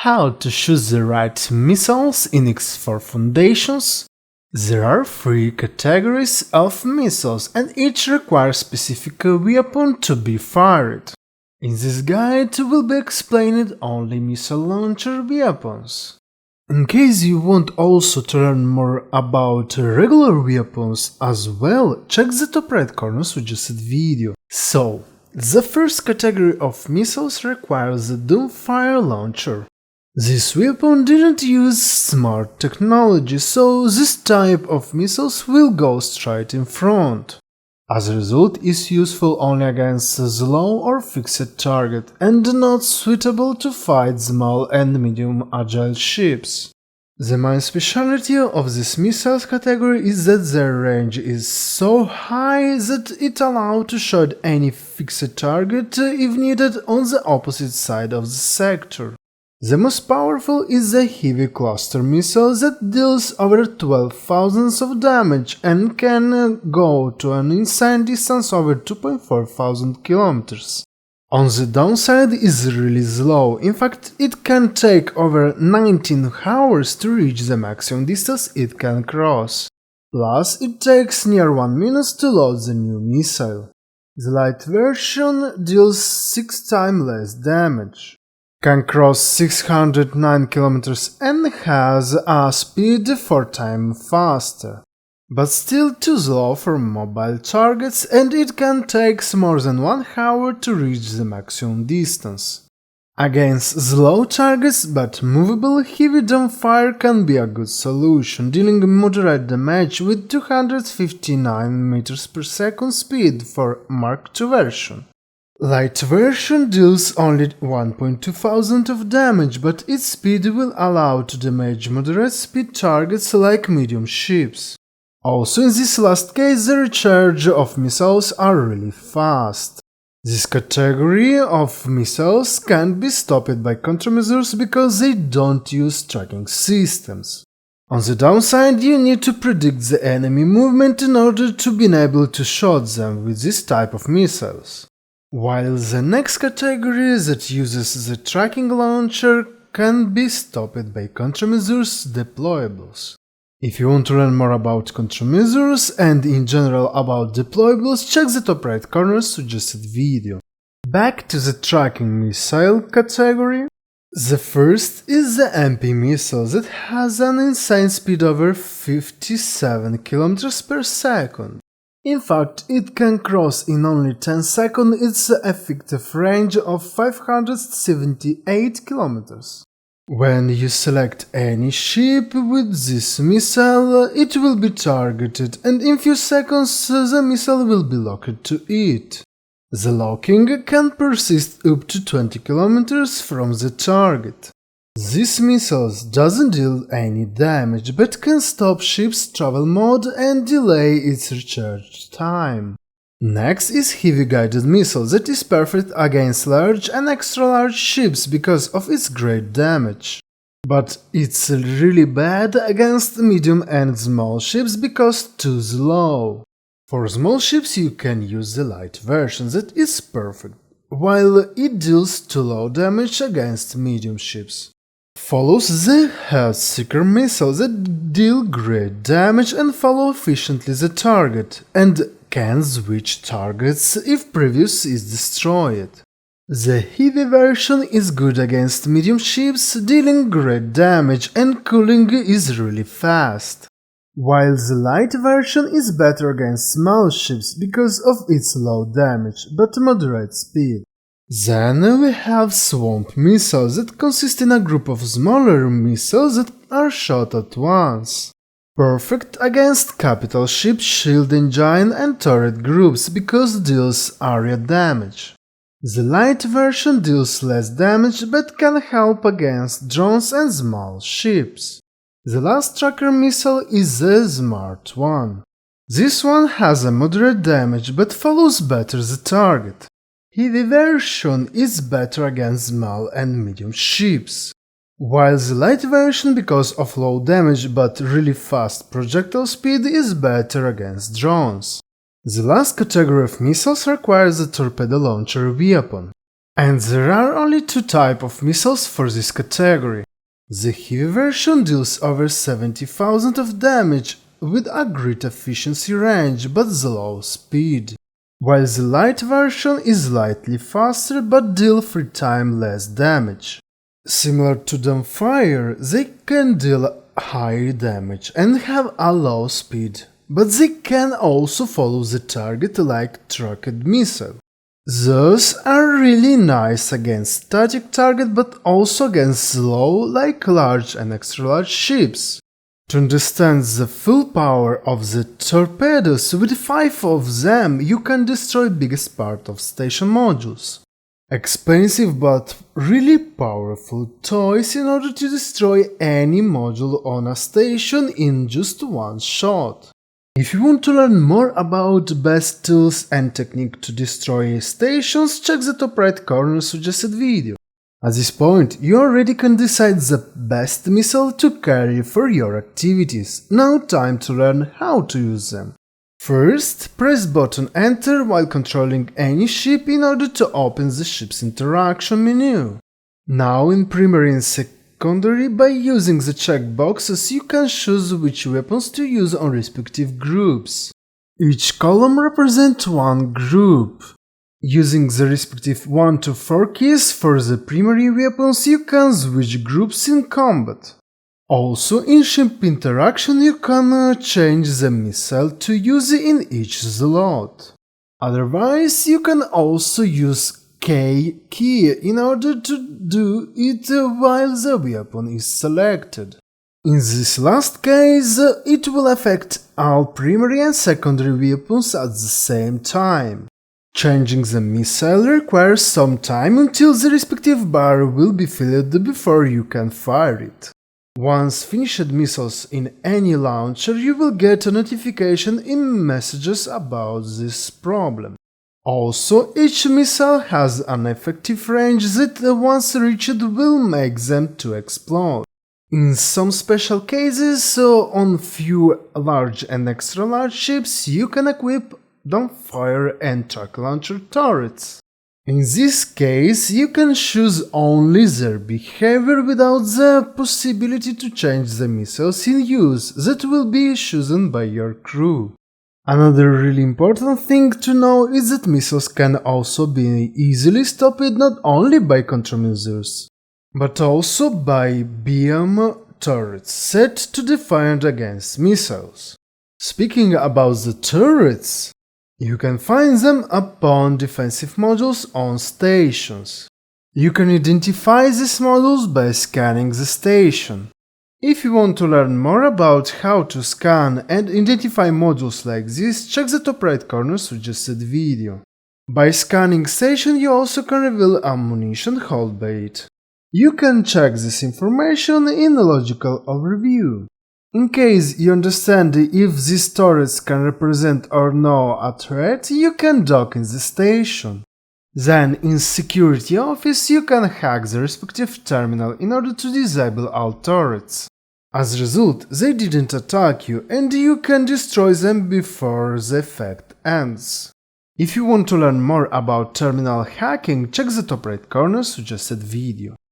how to choose the right missiles in X4 Foundations? There are 3 categories of missiles and each requires specific weapon to be fired. In this guide will be explained only missile launcher weapons. In case you want also to learn more about regular weapons as well, check the top right corner suggested video. So, the first category of missiles requires the Doomfire Launcher. This weapon didn't use smart technology, so this type of missiles will go straight in front. As a result, it's useful only against a slow or fixed target and not suitable to fight small and medium agile ships. The main specialty of this missiles category is that their range is so high that it allows to shoot any fixed target if needed on the opposite side of the sector. The most powerful is the Heavy Cluster missile that deals over 12,000 of damage and can go to an insane distance over 2,400 kilometers. On the downside is really slow, in fact it can take over 19 hours to reach the maximum distance it can cross. Plus it takes near 1 minute to load the new missile. The light version deals 6 times less damage, can cross 609 km and has a speed 4 times faster. But still too slow for mobile targets and it can take more than 1 hour to reach the maximum distance. Against slow targets but movable, heavy Dumbfire can be a good solution, dealing moderate damage with 259 meters per second speed for Mark II version. Light version deals only 1,200 of damage, but its speed will allow to damage moderate speed targets like medium ships. Also in this last case the recharge of missiles are really fast. This category of missiles can't be stopped by countermeasures because they don't use tracking systems. On the downside, you need to predict the enemy movement in order to be able to shoot them with this type of missiles. While the next category that uses the tracking launcher can be stopped by countermeasures deployables. If you want to learn more about countermeasures and in general about deployables, check the top right corner suggested video. Back to the tracking missile category. The first is the MP missile that has an insane speed over 57 km per second. In fact, it can cross in only 10 seconds its effective range of 578 km. When you select any ship with this missile, it will be targeted and in few seconds the missile will be locked to it. The locking can persist up to 20 km from the target. This missile doesn't deal any damage, but can stop ship's travel mode and delay its recharge time. Next is Heavy Guided Missile that is perfect against large and extra large ships because of its great damage. But it's really bad against medium and small ships because too slow. For small ships you can use the light version that is perfect, while it deals too low damage against medium ships. Follows the Heartseeker missile that deal great damage and follow efficiently the target, and can switch targets if previous is destroyed. The heavy version is good against medium ships, dealing great damage and cooling is really fast. While the light version is better against small ships because of its low damage but moderate speed. Then we have Swamp missiles that consist in a group of smaller missiles that are shot at once. Perfect against capital ships, shield engine and turret groups because deals area damage. The light version deals less damage but can help against drones and small ships. The last tracker missile is the Smart one. This one has a moderate damage but follows better the target. Heavy version is better against small and medium ships, while the light version, because of low damage but really fast projectile speed, is better against drones. The last category of missiles requires the Torpedo Launcher weapon. And there are only two types of missiles for this category. The heavy version deals over 70,000 of damage with a great efficiency range but slow speed, while the light version is slightly faster but deal 3 times less damage. Similar to Dumbfire, they can deal high damage and have a low speed, but they can also follow the target like tracked missile. Those are really nice against static target but also against slow like large and extra large ships. To understand the full power of the torpedoes, with 5 of them you can destroy biggest part of station modules. Expensive but really powerful toys in order to destroy any module on a station in just one shot. If you want to learn more about best tools and technique to destroy stations, check the top right corner suggested video. At this point, you already can decide the best missile to carry for your activities. Now time to learn how to use them. First, press button enter while controlling any ship in order to open the ship's interaction menu. Now in primary and secondary, by using the checkboxes you can choose which weapons to use on respective groups. Each column represents one group. Using the respective 1 to 4 keys for the primary weapons you can switch groups in combat. Also in ship interaction you can change the missile to use in each slot. Otherwise you can also use K key in order to do it while the weapon is selected. In this last case, it will affect all primary and secondary weapons at the same time. Changing the missile requires some time until the respective bar will be filled before you can fire it. Once finished missiles in any launcher, you will get a notification in messages about this problem. Also, each missile has an effective range that once reached will make them to explode. In some special cases, on few large and extra large ships, you can equip Dumbfire and Torpedo Launcher turrets. In this case, you can choose only their behavior without the possibility to change the missiles in use that will be chosen by your crew. Another really important thing to know is that missiles can also be easily stopped not only by countermeasures, but also by beam turrets set to defend against missiles. Speaking about the turrets, you can find them upon defensive modules on stations. You can identify these modules by scanning the station. If you want to learn more about how to scan and identify modules like this, check the top right corner suggested video. By scanning station you also can reveal ammunition held by it. You can check this information in a logical overview. In case you understand if these turrets can represent or no a threat, you can dock in the station. Then in security office you can hack the respective terminal in order to disable all turrets. As a result, they didn't attack you and you can destroy them before the effect ends. If you want to learn more about terminal hacking, check the top right corner suggested video.